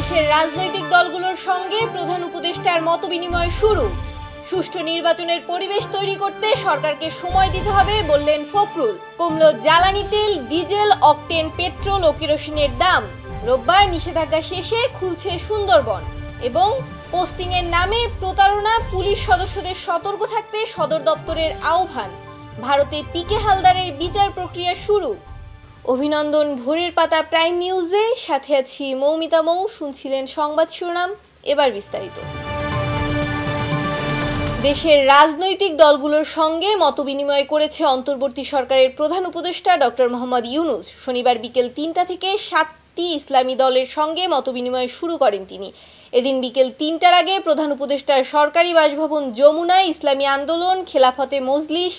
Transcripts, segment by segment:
দেশের রাজনৈতিক দলগুলোর সঙ্গে প্রধান উপদেষ্টার মতবিনিময় শুরু। সুষ্ঠু নির্বাচনের পরিবেশ তৈরি করতে সরকারকে সময় দিতে হবে বললেন ফখরুল। কমল জ্বালানি তেল, ডিজেল, অকটেন, পেট্রোল ও কেরোসিনের দাম। রোববার নিষেধাজ্ঞা শেষে খুলছে সুন্দরবন। এবং পোস্টিংয়ের নামে প্রতারণা, পুলিশ সদস্যদের সতর্ক থাকতে সদর দপ্তরের আহ্বান। ভারতে পিকে হালদারের বিচার প্রক্রিয়া শুরু। অভিনন্দন ভোরের পাতা প্রাইম নিউজে, সাথে আছি মৌমিতা মৌ। শুনছিলেন সংবাদ শিরোনাম, এবার বিস্তারিত। দেশের রাজনৈতিক দলগুলোর সঙ্গে মতবিনিময় করেছে অন্তর্বর্তী সরকারের প্রধান উপদেষ্টা ডক্টর মোহাম্মদ ইউনূস। শনিবার বিকেল ৩টা থেকে 7টি ইসলামী দলের সঙ্গে মতবিনিময় শুরু করেন তিনি। এদিন বিকেল ৩টার আগে প্রধান উপদেষ্টার সরকারি বাসভবন যমুনায় ইসলামী আন্দোলন, খেলাফতে মজলিস,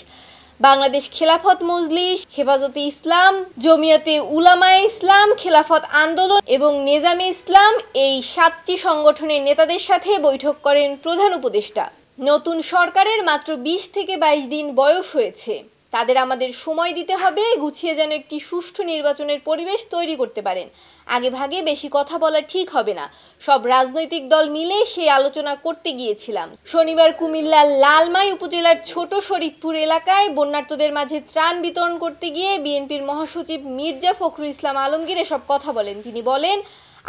বাংলাদেশ খেলাফত মজলিস, হেফাজতে ইসলাম, জমিয়তে উলামায়ে ইসলাম, খেলাফত আন্দোলন এবং নেজামে ইসলাম এই 7টি সংগঠনের নেতাদের সাথে বৈঠক করেন প্রধান উপদেষ্টা। নতুন সরকারের মাত্র 20 থেকে 22 দিন বয়স হয়েছে। তাদের আমাদের সময় দিতে হবে, গুছিয়ে যেন একটি সুষ্ঠু নির্বাচনের পরিবেশ তৈরি করতে পারেন। আগে ভাগে বেশি কথা বলা ঠিক হবে না। সব রাজনৈতিক দল মিলে সেই আলোচনা করতে গিয়েছিলাম। শনিবার কুমিল্লার লালমাই উপজেলার ছোট শরীফপুর এলাকায় বন্যার্তদের মাঝে ত্রাণ বিতরণ করতে গিয়ে বিএনপির মহাসচিব মির্জা ফখরুল ইসলাম আলমগীর এসব কথা বলেন। তিনি বলেন,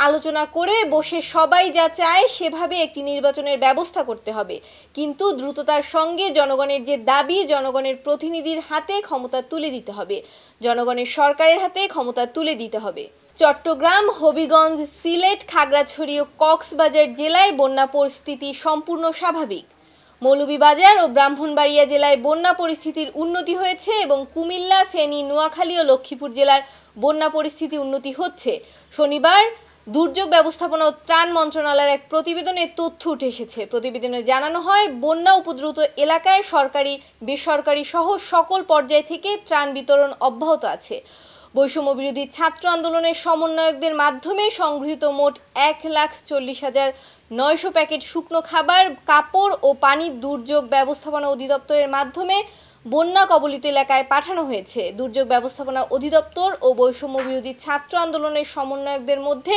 আলোচনা করে বসে সবাই যা চায় সেভাবে একটি নির্বাচনের ব্যবস্থা করতে হবে, কিন্তু দ্রুততার সঙ্গে জনগণের যে দাবি, জনগণের প্রতিনিধির হাতে ক্ষমতা তুলে দিতে হবে, জনগণের সরকারের হাতে ক্ষমতা তুলে দিতে হবে। চট্টগ্রাম, হবিগঞ্জ, সিলেট, খাগড়াছড়ি ও কক্সবাজার জেলায় বন্যা পরিস্থিতি সম্পূর্ণ স্বাভাবিক। মৌলভীবাজার ও ব্রাহ্মণবাড়িয়া জেলায় বন্যা পরিস্থিতির উন্নতি হয়েছে এবং কুমিল্লা, ফেনী, নোয়াখালী ও লক্ষ্মীপুর জেলার বন্যা পরিস্থিতি উন্নতি হচ্ছে। শনিবার দুর্যোগ ব্যবস্থাপনা ও ত্রাণ মন্ত্রণালয়ের এক প্রতিবেদনে তথ্য উঠে এসেছে। প্রতিবেদনে জানানো হয়, বন্যা উপদ্রুত এলাকায় সরকারি, বেসরকারি সহ সকল পর্যায় থেকে ত্রাণ বিতরণ অব্যাহত আছে। বৈষম্য বিরোধী ছাত্র আন্দোলনের সমন্বয়কদের মাধ্যমে সংগৃহীত মোট 1,40,900 প্যাকেট শুকনো খাবার, কাপড় ও পানি দুর্যোগ ব্যবস্থাপনা অধিদপ্তরের মাধ্যমে বন্যা কবলিত এলাকায় পাঠানো হয়েছে। দুর্যোগ ব্যবস্থাপনা অধিদপ্তর ও বৈষম্য বিরোধী ছাত্র আন্দোলনের সমন্বয়কদের মধ্যে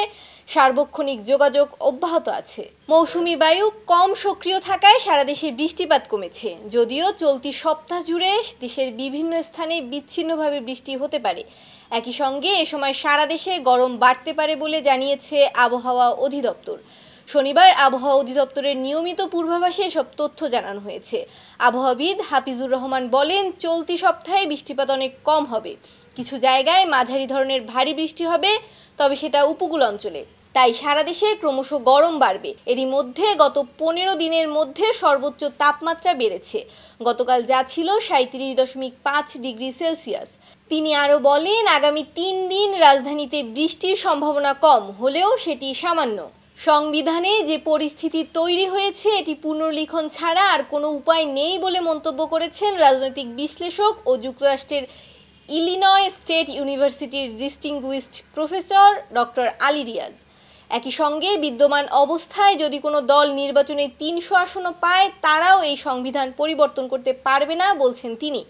সার্বক্ষণিক যোগাযোগ অব্যাহত আছে। মৌসুমি বায়ু কম সক্রিয় থাকায় সারা দেশে বৃষ্টিপাত কমেছে। যদিও চলতি সপ্তাহ জুড়ে দেশের বিভিন্ন স্থানে বিচ্ছিন্নভাবে বৃষ্টি হতে পারে। একই সঙ্গে এ সময় সারা দেশে গরম বাড়তে পারে বলে জানিয়েছে আবহাওয়া অধিদপ্তর। শনিবার আবহাওয়া অধিদপ্তরের নিয়মিত পূর্বাভাসে এসব তথ্য জানানো হয়েছে। আবহাওয়াবিদ হাফিজুর রহমান বলেন, চলতি সপ্তাহে বৃষ্টিপাত অনেক কম হবে। কিছু জায়গায় মাঝারি ধরনের ভারী বৃষ্টি হবে, তবে সেটা উপকূল অঞ্চলে। তাই সারা দেশে ক্রমশ গরম বাড়বে। এরই মধ্যে গত 15 দিনের মধ্যে সর্বোচ্চ তাপমাত্রা বেড়েছে। গতকাল যা ছিল 37.5 ডিগ্রি সেলসিয়াস। তিনি আরও বলেন, আগামী 3 দিন রাজধানীতে বৃষ্টির সম্ভাবনা কম হলেও সেটি সামান্য। সংবিধানে যে পরিস্থিতি তৈরি হয়েছে এটি পুনর্লিখন ছাড়া আর কোনো উপায় নেই বলে মন্তব্য করেছেন রাজনৈতিক বিশ্লেষক ও যুক্তরাষ্ট্রের ইলিনয় স্টেট ইউনিভার্সিটির distinguished professor doctor Ali Riaz. একই সঙ্গে বিদ্যমান অবস্থায় যদি কোনো দল নির্বাচনে 300 আসনও পায়, তারাও এই সংবিধান পরিবর্তন করতে পারবে না বলছেন তিনি।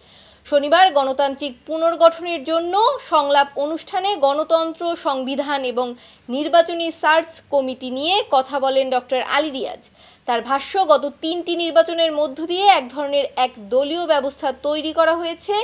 শনিবার গণতান্ত্রিক পুনর্গঠনের জন্য সংলাপ অনুষ্ঠানে গণতন্ত্র, সংবিধান এবং নির্বাচনী সার্চ কমিটি নিয়ে কথা বলেন ডক্টর আলী রিয়াজ। তার ভাষ্য, গত 3টি নির্বাচনের মধ্য দিয়ে এক ধরনের এক দলীয় ব্যবস্থা তৈরি করা হয়েছে।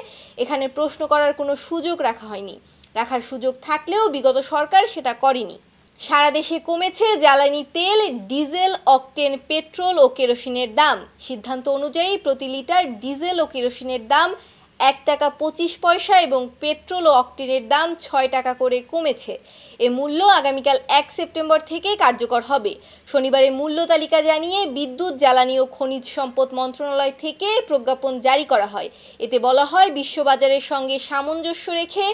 এখানে প্রশ্ন করার কোনো সুযোগ রাখা হয়নি। রাখার সুযোগ থাকলেও বিগত সরকার সেটা করেনি। সারা দেশে কমেছে জ্বালানি তেল, ডিজেল, অকটেন, পেট্রোল ও কেরোসিনের দাম। সিদ্ধান্ত অনুযায়ী প্রতি লিটার ডিজেল ও কেরোসিনের দাম 1 টাকা 25 পয়সা এবং পেট্রোল ও অকটেনের দাম 6 টাকা করে কমেছে। এ মূল্য আগামীকাল 1 সেপ্টেম্বর থেকে কার্যকর হবে। শনিবারে মূল্য তালিকা জানিয়ে বিদ্যুৎ, জ্বালানি ও খনিজ সম্পদ মন্ত্রণালয় থেকে প্রজ্ঞাপন জারি করা হয়। এতে বলা হয়, বিশ্ববাজারের সঙ্গে সামঞ্জস্য রেখে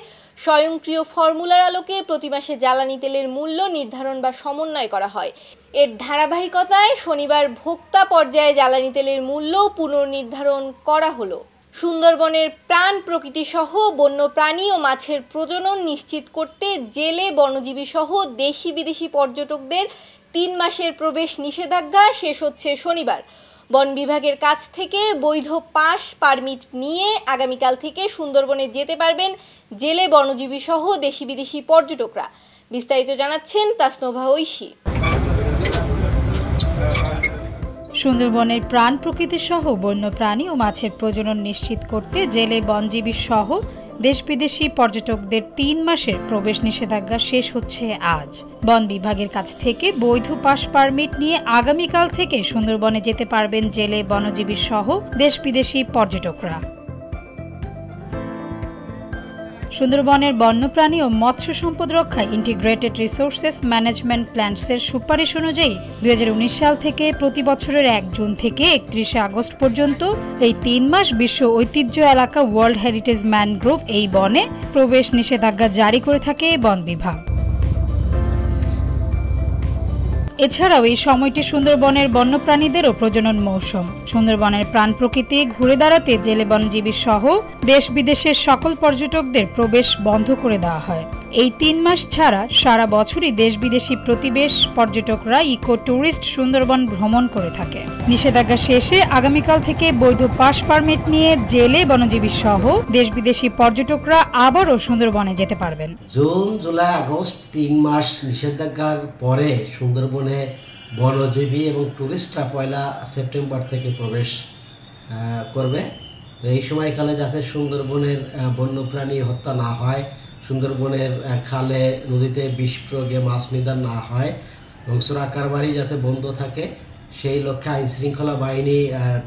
স্বয়ংক্রিয় ফর্মুলার আলোকে প্রতি মাসে জ্বালানি তেলের মূল্য নির্ধারণ বা সমন্বয় করা হয়। এর ধারাবাহিকতায় শনিবার ভোক্তা পর্যায়ে জ্বালানি তেলের মূল্য পুনর্নির্ধারণ করা হলো। সুন্দরবনের প্রাণ প্রকৃতি সহ বন্য প্রাণী ও মাছের প্রজনন নিশ্চিত করতে জেলে, বনজীবী সহ দেশি বিদেশি পর্যটকদের 3 মাসের প্রবেশ নিষেধাজ্ঞা শেষ হচ্ছে শনিবার। বন বিভাগের কাছ থেকে বৈধ পাস পারমিট নিয়ে আগামীকাল থেকে সুন্দরবনে যেতে পারবেন জেলে, বনজীবী সহ দেশি বিদেশি পর্যটকরা। বিস্তারিত জানাচ্ছেন তাসনোভা ঐশী। সুন্দরবনের প্রাণ প্রকৃতি সহ বন্যপ্রাণী ও মাছের প্রজনন নিশ্চিত করতে জেলে বনজীবী সহ দেশ বিদেশি পর্যটকদের 3 মাসের প্রবেশ নিষেধাজ্ঞা শেষ হচ্ছে আজ। বন বিভাগের কাছ থেকে বৈধ পাস পারমিট নিয়ে আগামীকাল থেকে সুন্দরবনে যেতে পারবেন জেলে বনজীবী সহ দেশ বিদেশি পর্যটকরা। সুন্দরবনের বন্যপ্রাণী ও মৎস্য সম্পদ রক্ষায় ইন্টিগ্রেটেড রিসোর্সেস ম্যানেজমেন্ট প্ল্যান্সের সুপারিশ অনুযায়ী 2019 সাল থেকে প্রতি বছরের 1 জুন থেকে 31 আগস্ট পর্যন্ত এই 3 মাস বিশ্ব ঐতিহ্য এলাকা ওয়ার্ল্ড হেরিটেজ ম্যানগ্রোভ এই বনে প্রবেশ নিষেধাজ্ঞা জারি করে থাকে বন বিভাগ। এছাড়াও এই সময়টি সুন্দরবনের বন্যপ্রাণীদেরও প্রজনন মৌসুম। সুন্দরবনের প্রাণ প্রকৃতি ঘুরে দাঁড়াতে জেলে বনজীবী সহ দেশ বিদেশের সকল পর্যটকদের প্রবেশ বন্ধ করে দেওয়া হয়। এই 3 মাস ছাড়া সারা বছরই দেশ বিদেশি প্রতিবেশ পর্যটকরা ইকো ট্যুরিস্ট সুন্দরবন ভ্রমণ করে থাকে। নিষেধাজ্ঞা শেষে আগামীকাল থেকে বৈধ পাস পারমিট নিয়ে জেলে বনজীবী সহ দেশ বিদেশি পর্যটকরা আবারও সুন্দরবনে যেতে পারবেন। জুন, জুলাই, আগস্ট 3 মাস নিষেধাজ্ঞার পরে সুন্দরবনে বনজীবী এবং টুরিস্টরা 1 সেপ্টেম্বর থেকে প্রবেশ করবে। তো এই সময়কালে যাতে সুন্দরবনের বন্যপ্রাণী হত্যা না হয়, সুন্দরবনের খালে নদীতে বিষ প্রয়োগে মাছ নিধন না হয় এবং চোরা কারবারি যাতে বন্ধ থাকে, সেই লক্ষ্যে আইন শৃঙ্খলা বাহিনী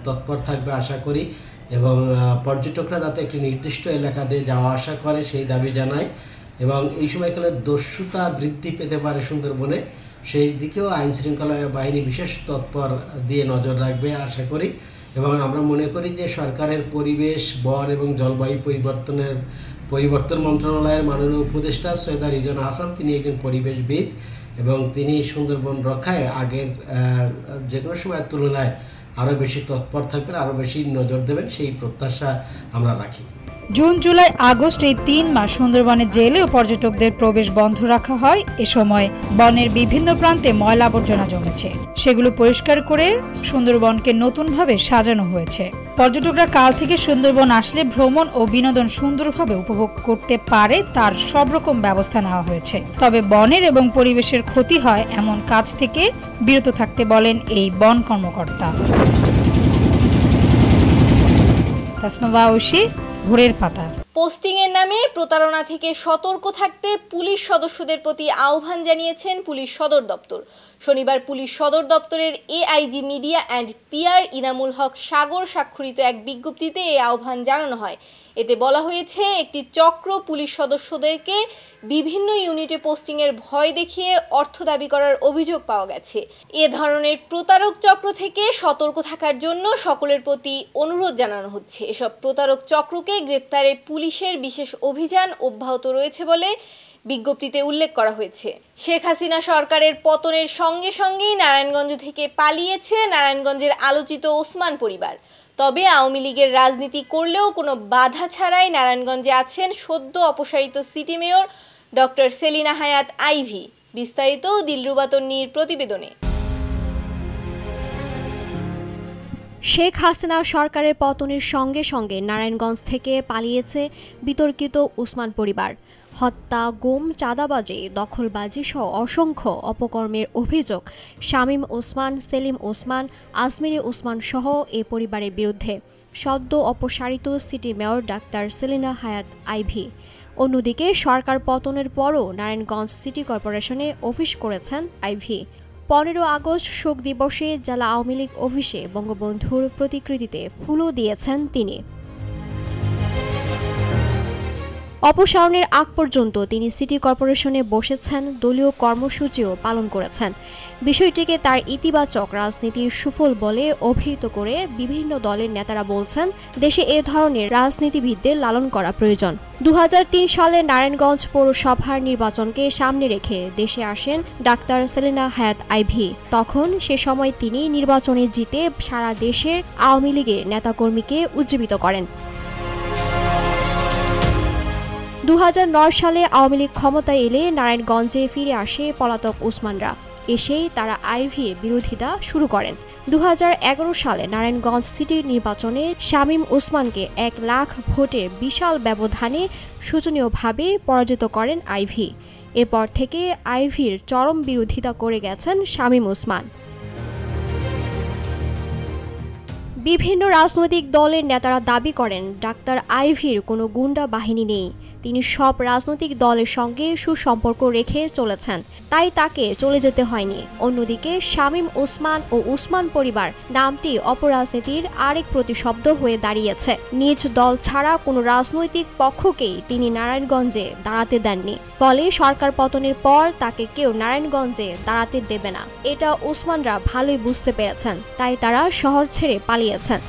তৎপর থাকবে আশা করি, এবং পর্যটকরা যাতে একটি নির্দিষ্ট এলাকা দিয়ে যাওয়া আসা করে সেই দাবি জানাই। এবং এই সময়কালে দস্যুতা বৃদ্ধি পেতে পারে সুন্দরবনে, সেই দিকেও আইন শৃঙ্খলা বাহিনী বিশেষ তৎপর দিয়ে নজর রাখবে আশা করি। এবং আমরা মনে করি যে সরকারের পরিবেশ, বন এবং জলবায়ু পরিবর্তন মন্ত্রণালয়ের মাননীয় উপদেষ্টা সৈয়দা রিজওয়ানা হাসান, তিনি একজন পরিবেশবিদ এবং তিনি সুন্দরবন রক্ষায় আগের যে কোনো সময়ের তুলনায় আরও বেশি তৎপর থাকবেন, আরও বেশি নজর দেবেন, সেই প্রত্যাশা আমরা রাখি। জুন, জুলাই, আগস্ট এই 3 মাস সুন্দরবনে জেলে ও পর্যটকদের প্রবেশ বন্ধ রাখা হয়। এ সময় বনের বিভিন্ন প্রান্তে ময়লা আবর্জনা জমেছে, সেগুলো পরিষ্কার করে সুন্দরবনকে নতুনভাবে সাজানো হয়েছে। পর্যটকরা কাল থেকে সুন্দরবন আসলে ভ্রমণ ও বিনোদন সুন্দরভাবে উপভোগ করতে পারে তার সব রকম ব্যবস্থা নেওয়া হয়েছে। তবে বনের এবং পরিবেশের ক্ষতি হয় এমন কাজ থেকে বিরত থাকতে বলেন এই বন কর্মকর্তা। তাসনুভা ঐশী, ভোরের পাতা। পোস্টিংয়ের নামে প্রতারণা থেকে সতর্ক থাকতে পুলিশ সদস্যদের প্রতি আহ্বান জানিয়েছেন পুলিশ সদর দপ্তর। শনিবার পুলিশ সদর দপ্তরের AIG media and PR Inamul Haque Sagar স্বাক্ষরিত এক বিজ্ঞপ্তিতে এই আহ্বান জানানো হয়। এতে বলা হয়েছে, একটি চক্র পুলিশ সদস্যদেরকে বিভিন্ন ইউনিটে পোস্টিংয়ের ভয় দেখিয়ে অর্থ দাবি করার অভিযোগ পাওয়া গেছে। এ ধরনের প্রতারক চক্র থেকে সতর্ক থাকার জন্য সকলের প্রতি অনুরোধ জানানো হচ্ছে। এসব প্রতারক চক্রকে গ্রেপ্তারে পুলিশের বিশেষ অভিযান অব্যাহত রয়েছে বলে বিজ্ঞপ্তিতে উল্লেখ করা হয়েছে। শেখ হাসিনা সরকারের পতনের সঙ্গে সঙ্গেই নারায়ণগঞ্জ থেকে পালিয়েছে নারায়ণগঞ্জের আলোচিত ওসমান পরিবার। তবে আওয়ামী লীগের রাজনীতি করলেও কোনো বাধা ছাড়াই নারায়ণগঞ্জে আছেন সদ্য অপসারিত city mayor doctor Selina Hayat Ivy. বিস্তারিত দিলরুবা তন্নির প্রতিবেদনে। শেখ হাসিনা সরকারের পতনের সঙ্গে সঙ্গে নারায়ণগঞ্জ থেকে পালিয়েছে বিতর্কিত ওসমান পরিবার। হত্যা, গুম, চাঁদাবাজি, দখলবাজি সহ অসংখ্য অপকর্মের অভিযোগ শামীম ওসমান, সেলিম ওসমান, আজমিরি ওসমান সহ এ পরিবারের বিরুদ্ধে। সদ্য অপসারিত city mayor doctor Selina Hayat Ivy. অন্যদিকে সরকার পতনের পরও নারায়ণগঞ্জ সিটি কর্পোরেশনে অফিস করেছেন আইভি। 15 আগস্ট শোক দিবসে জেলা আওয়ামী লীগ অফিসে বঙ্গবন্ধুর প্রতিকৃতিতে ফুলও দিয়েছেন তিনি। অপসারণের আগ পর্যন্ত তিনি সিটি কর্পোরেশনে বসেছেন, দলীয় কর্মসূচিও পালন করেছেন। বিষয়টিকে তার ইতিবাচক রাজনীতির সুফল বলে অভিহিত করে বিভিন্ন দলের নেতারা বলছেন, দেশে এ ধরনের রাজনীতিবিদদের লালন করা প্রয়োজন। 2003 সালে নারায়ণগঞ্জ পৌরসভার নির্বাচনকে সামনে রেখে দেশে আসেন ডাক্তার সেলিনা হায়াৎ আইভি। তখন সে সময় তিনি নির্বাচনে জিতে সারা দেশের আওয়ামী লীগের নেতাকর্মীকে উজ্জীবিত করেন। 2009 সালে আওয়ামী লীগ ক্ষমতায় এলে নারায়ণগঞ্জে ফিরে আসে পলাতক ওসমানরা। এসেই তারা আইভির বিরোধিতা শুরু করেন। 2011 সালে নারায়ণগঞ্জ সিটি নির্বাচনে শামীম ওসমানকে 1 লাখ ভোটের বিশাল ব্যবধানে শোচনীয়ভাবে পরাজিত করেন আইভি। এরপর থেকে আইভির চরম বিরোধিতা করে গেছেন শামীম ওসমান। বিভিন্ন রাজনৈতিক দলের নেতারা দাবি করেন ডাক্তার আইভির কোনো গুন্ডা বাহিনী নেই। তিনি সব রাজনৈতিক দলের সঙ্গে সুসম্পর্ক রেখে চলেছেন, তাই তাকে চলে যেতে হয়নি। অন্যদিকে শামীম ওসমান ও ওসমান পরিবার নামটি অপরাজনীতির আরেক প্রতিশব্দ হয়ে দাঁড়িয়েছে। নিজ দল ছাড়া কোনো রাজনৈতিক পক্ষকেই তিনি নারায়ণগঞ্জে দাঁড়াতে দেননি, ফলে সরকার পতনের পর তাকে কেউ নারায়ণগঞ্জে দাঁড়াতে দেবে না, এটা ওসমানরা ভালোই বুঝতে পেরেছেন, তাই তারা শহর ছেড়ে পালিয়েছেন।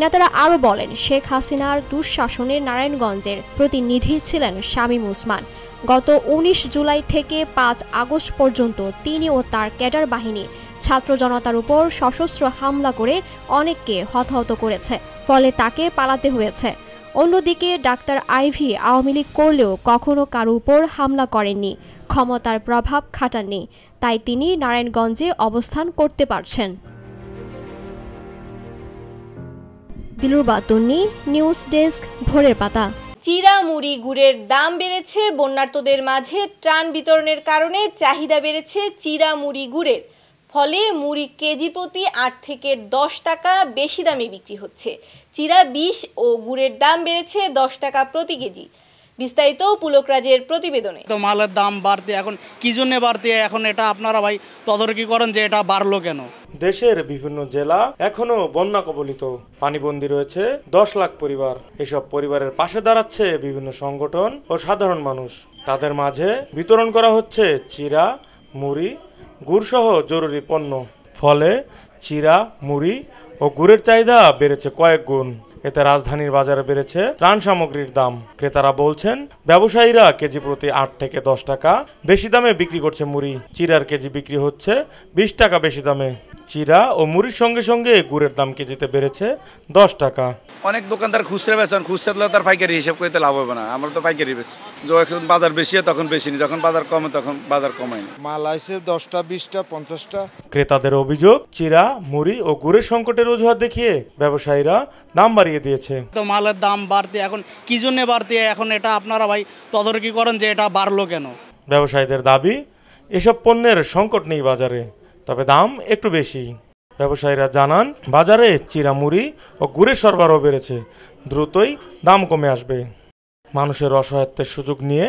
নেতারা আরও বলেন, শেখ হাসিনার দুঃশাসনের নারায়ণগঞ্জের প্রতিনিধি ছিলেন শামীম ওসমান। গত ১৯ জুলাই থেকে ৫ আগস্ট পর্যন্ত তিনি ও তার ক্যাডার বাহিনী ছাত্র জনতার উপর সশস্ত্র হামলা করে অনেককে হতাহত করেছে, ফলে তাকে পালাতে হয়েছে। অন্যদিকে ডাক্তার আইভি আওয়ামী লীগ করলেও কখনো কারো উপর হামলা করেননি, ক্ষমতার প্রভাব খাটাননি, তাই তিনি নারায়ণগঞ্জে অবস্থান করতে পারছেন। দিলরুবা তন্নি, নিউজ ডেস্ক, ভোরের পাতা। চিরা মুড়ি গুড়ের দাম বেড়েছে। বন্যার্তদের মাঝে ত্রাণ বিতরণের কারণে চাহিদা বেড়েছে চিরা মুড়ি গুড়ের, ফলে মুড়ি কেজি প্রতি ৮ থেকে ১০ টাকা বেশি দামে বিক্রি হচ্ছে। চিরা ২০ ও গুড়ের দাম বেড়েছে ১০ টাকা প্রতি কেজি। বিস্তারিত পুলকরাজের প্রতিবেদনে। তো মালের দাম বাড়তে এখন কি জন্য বাড়তে, এখন এটা আপনারা ভাই তদারকি করেন যে এটা বাড়লো কেন? দেশের বিভিন্ন জেলা এখনো বন্যা কবলিত, পানিবন্দী রয়েছে ১০ লাখ পরিবার। এসব পরিবারের পাশে দাঁড়াচ্ছে বিভিন্ন সংগঠন ও সাধারণ মানুষ। তাদের মাঝে বিতরণ করা হচ্ছে চিরা, মুড়ি, গুড় সহ জরুরি পণ্য। ফলে চিরা, মুড়ি ও গুড়ের চাহিদা বেড়েছে কয়েক গুণ। এতে রাজধানীর বাজারে বেড়েছে ত্রাণ সামগ্রীর দাম। ক্রেতারা বলছেন, ব্যবসায়ীরা কেজি প্রতি ৮ থেকে ১০ টাকা বেশি দামে বিক্রি করছে মুড়ি। চিরার কেজি বিক্রি হচ্ছে ২০ টাকা বেশি দামে। চিরা ও মুড়ির সঙ্গে সঙ্গে গুড়ের দাম কেজিতে বেড়েছে ১০ টাকা। অনেক দোকানদার খুচরা বেচেন, খুচরা তার পাইকারি হিসাব করতে লাভ হবে না। আমরা তো পাইকারি বেশি, যখন বাজার বেশি হয় তখন বেশি নি, যখন বাজার কমে তখন বাজার কমায় না। মাল আইছে ১০টা, ২০টা, ৫০টা। ক্রেতাদের অভিযোগ, চিরা, মুড়ি ও গুড়ের সংকটের অজুহাত দেখিয়ে ব্যবসায়ীরা দাম বাড়িয়ে দিয়েছে। তো মালের দাম বাড়তে এখন কি জন্য বাড়তে, এখন এটা আপনারা ভাই তদারকি করেন যে এটা বাড়লো কেন? ব্যবসায়ীদের দাবি, এসব পণ্যের সংকট নেই বাজারে, তবে দাম একটু বেশি। ব্যবসায়ীরা জানান, বাজারে চিরা, মুড়ি ও গুড়ের সরবরাহ বেড়েছে, দ্রুতই দাম কমে আসবে। মানুষের অসহায়ত্বের সুযোগ নিয়ে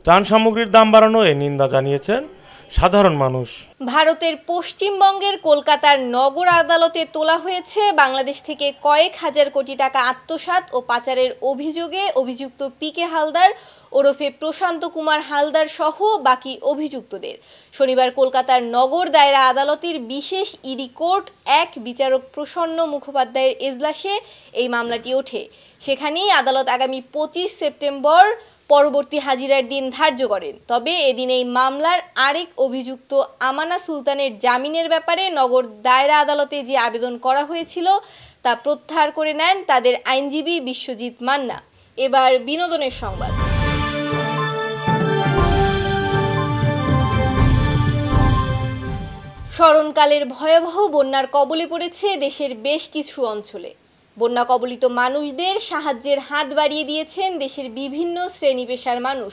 ত্রাণ সামগ্রীর দাম বাড়ানো এ নিন্দা জানিয়েছেন সাধারণ মানুষ। ভারতের পশ্চিমবঙ্গের কলকাতার নগর আদালতে তোলা হয়েছে বাংলাদেশ থেকে কয়েক হাজার কোটি টাকা আত্মসাৎ ও পাচারের অভিযোগে অভিযুক্ত পিকে হালদার ওরফে প্রশান্ত কুমার হালদার সহ বাকি অভিযুক্তদের। শনিবার কলকাতার নগর দায়রা আদালতের বিশেষ ইডি কোর্ট ১ বিচারক প্রসন্ন মুখোপাধ্যায়ের এজলাসে এই মামলাটি ওঠে। সেখানেই আদালত আগামী ২৫ সেপ্টেম্বর পরবর্তী হাজিরার দিন ধার্য করেন। তবে এদিন এই মামলার আরেক অভিযুক্ত আমানা সুলতানের জামিনের ব্যাপারে নগর দায়রা আদালতে যে আবেদন করা হয়েছিল তা প্রত্যাহার করে নেন তাদের আইনজীবী বিশ্বজিৎ মান্না। এবার বিনোদনের সংবাদ। স্মরণকালের ভয়াবহ বন্যার কবলে পড়েছে দেশের বেশ কিছু অঞ্চলে। বন্যা কবলিত মানুষদের সাহায্যের হাত বাড়িয়ে দিয়েছেন দেশের বিভিন্ন শ্রেণী পেশার মানুষ,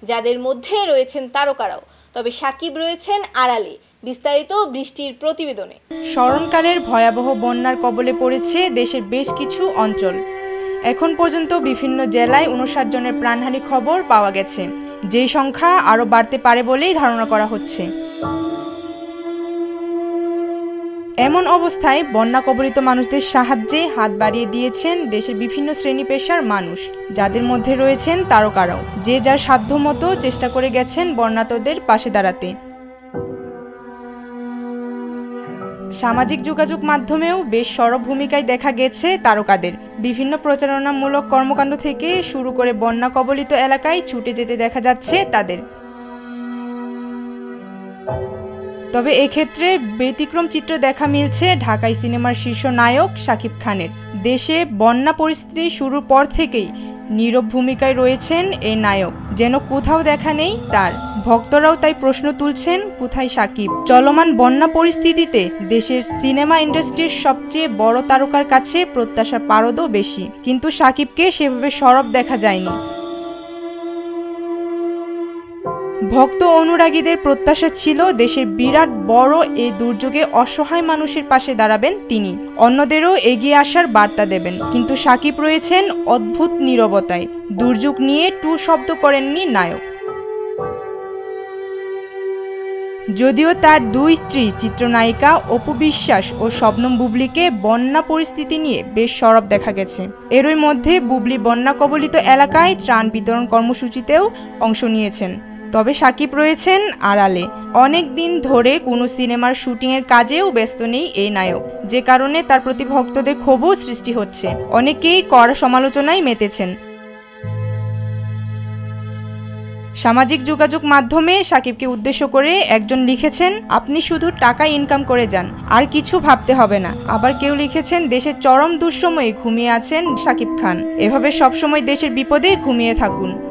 যাদের মধ্যে রয়েছেন তারকারাও। তবে সাকিব রয়েছেন আড়ালে। বিস্তারিত বৃষ্টির প্রতিবেদনে। স্মরণকালের ভয়াবহ বন্যার কবলে পড়েছে দেশের বেশ কিছু অঞ্চল। এখন পর্যন্ত বিভিন্ন জেলায় ৫৯ জনের প্রাণহানি খবর পাওয়া গেছে, যেই সংখ্যা আরও বাড়তে পারে বলেই ধারণা করা হচ্ছে। এমন অবস্থায় বন্যা কবলিত মানুষদের সাহায্যে হাত বাড়িয়ে দিয়েছেন দেশের বিভিন্ন শ্রেণী পেশার মানুষ, যাদের মধ্যে রয়েছেন তারকারাও। যে যার সাধ্যমতো চেষ্টা করে গেছেন বন্যার্তদের পাশে দাঁড়াতে। সামাজিক যোগাযোগ মাধ্যমেও বেশ সরব ভূমিকায় দেখা গেছে তারকাদের। বিভিন্ন প্রচারণামূলক কর্মকাণ্ড থেকে শুরু করে বন্যা কবলিত এলাকায় ছুটে যেতে দেখা যাচ্ছে তাদের। তবে এক্ষেত্রে ব্যতিক্রম চিত্র দেখা মিলছে ঢাকাই সিনেমার শীর্ষ নায়ক শাকিব খানের। দেশে বন্যা পরিস্থিতি শুরুর পর থেকেই নীরব ভূমিকায় রয়েছেন এই নায়ক, যেন কোথাও দেখা নেই তার। ভক্তরাও তাই প্রশ্ন তুলছেন, কোথায় শাকিব? চলমান বন্যা পরিস্থিতিতে দেশের সিনেমা ইন্ডাস্ট্রির সবচেয়ে বড় তারকার কাছে প্রত্যাশার পারদও বেশি, কিন্তু শাকিবকে সেভাবে সরব দেখা যায়নি। ভক্ত অনুরাগীদের প্রত্যাশা ছিল দেশের বিরাট বড় এই দুর্যোগে অসহায় মানুষের পাশে দাঁড়াবেন তিনি, অন্যদেরও এগিয়ে আসার বার্তা দেবেন। কিন্তু সাকিব রয়েছেন অদ্ভুত নীরবতায়। দুর্যোগ নিয়ে টু শব্দ করেননি নায়ক। যদিও তার দুই স্ত্রী চিত্রনায়িকা অপু বিশ্বাস ও শবনম বুবলিকে বন্যা পরিস্থিতি নিয়ে বেশ সরব দেখা গেছে। এরই মধ্যে বুবলি বন্যা কবলিত এলাকায় ত্রাণ বিতরণ কর্মসূচিতেও অংশ নিয়েছেন। তবে সাকিব রয়েছেন আড়ালে। অনেক দিন ধরে কোনো সিনেমার শুটিংয়ের কাজেও ব্যস্ত নেই এই নায়ক, যে কারণে তার প্রতি ভক্তদের ক্ষোভও সৃষ্টি হচ্ছে। অনেকেই কড়া সমালোচনায় মেতেছেন। সামাজিক যোগাযোগ মাধ্যমে সাকিবকে উদ্দেশ্য করে একজন লিখেছেন, আপনি শুধু টাকা ইনকাম করে যান, আর কিছু ভাবতে হবে না। আবার কেউ লিখেছেন, দেশের চরম দুঃসময়ে ঘুমিয়ে আছেন সাকিব খান, এভাবে সবসময় দেশের বিপদে ঘুমিয়ে থাকুন।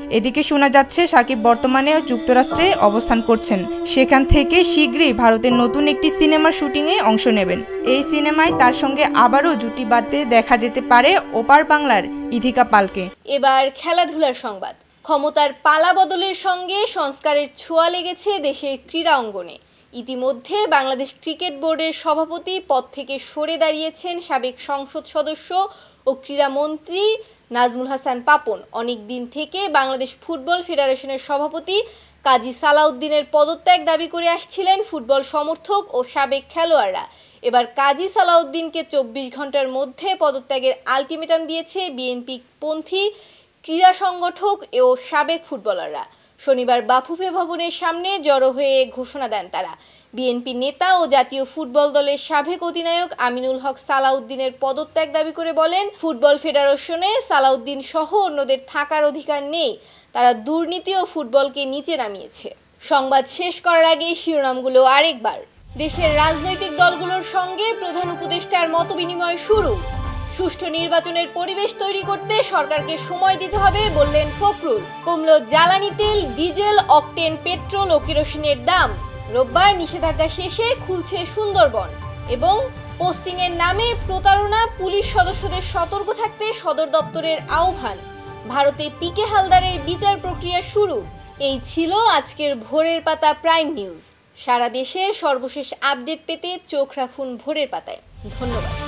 এদিকে শোনা যাচ্ছে সাকিব বর্তমানে যুক্তরাষ্ট্রে অবস্থান করছেন। সেখান থেকে শীঘ্রই ভারতের নতুন একটি সিনেমার শুটিংয়ে অংশ নেবেন। এই সিনেমায় তার সঙ্গে আবারও জুটি বাঁধতে দেখা যেতে পারে ওপার বাংলার ইধিকা পালকে। এবার খেলাধুলার সংবাদ। ক্ষমতার পালা বদলের সঙ্গে সংস্কারের ছোঁয়া লেগেছে দেশের ক্রীড়া অঙ্গনে। ইতিমধ্যে বাংলাদেশ ক্রিকেট বোর্ডের সভাপতি পদ থেকে সরে দাঁড়িয়েছেন সাবেক সংসদ সদস্য ও ক্রীড়ামন্ত্রী নাজমুল হাসান পাপন। অনেক দিন থেকে বাংলাদেশ ফুটবল ফেডারেশনের সভাপতি কাজী সালাউদ্দিনের পদত্যাগ দাবি করে আসছিলেন ফুটবল সমর্থক ও সাবেক খেলোয়াড়রা। এবার কাজী সালাউদ্দিনকে 24 ঘন্টার মধ্যে পদত্যাগের আলটিমেটাম দিয়েছে বিএনপি পন্থী ক্রীড়া সংগঠক ও সাবেক ফুটবলাররা। শনিবার বাফুফে ভবনের সামনে জড়ো হয়ে ঘোষণা দেন তারা। বিএনপি নেতা ও জাতীয় ফুটবল দলের সাবেক অধিনায়ক আমিনুল হক সালাউদ্দিনের পদত্যাগ দাবি করে বলেন, ফুটবল ফেডারেশনে সালাউদ্দিন সহ অন্যদের থাকার অধিকার নেই। তারা দুর্নীতি ও ফুটবলকে নিচে নামিয়েছে। সংবাদ শেষ করার আগে শিরোনামগুলো আরেকবার। দেশের রাজনৈতিক দলগুলোর সঙ্গে প্রধান উপদেষ্টার মতবিনিময় শুরু। সুষ্ঠু নির্বাচনের পরিবেশ তৈরি করতে সরকারকে সময় দিতে হবে বললেন ফখরুল। কমল জ্বালানি তেল, ডিজেল, অকটেন, পেট্রোল ও কেরোসিনের দাম। রোববার নিষেধাজ্ঞা শেষে খুলছে সুন্দরবন। এবং পোস্টিংয়ের নামে প্রতারণা, পুলিশ সদস্যদের সতর্ক থাকতে সদর দপ্তরের আহ্বান। ভারতে পিকে হালদারের বিচার প্রক্রিয়া শুরু। এই ছিল আজকের ভোরের পাতা প্রাইম নিউজ। সারা দেশের সর্বশেষ আপডেট পেতে চোখ রাখুন ভোরের পাতায়। ধন্যবাদ।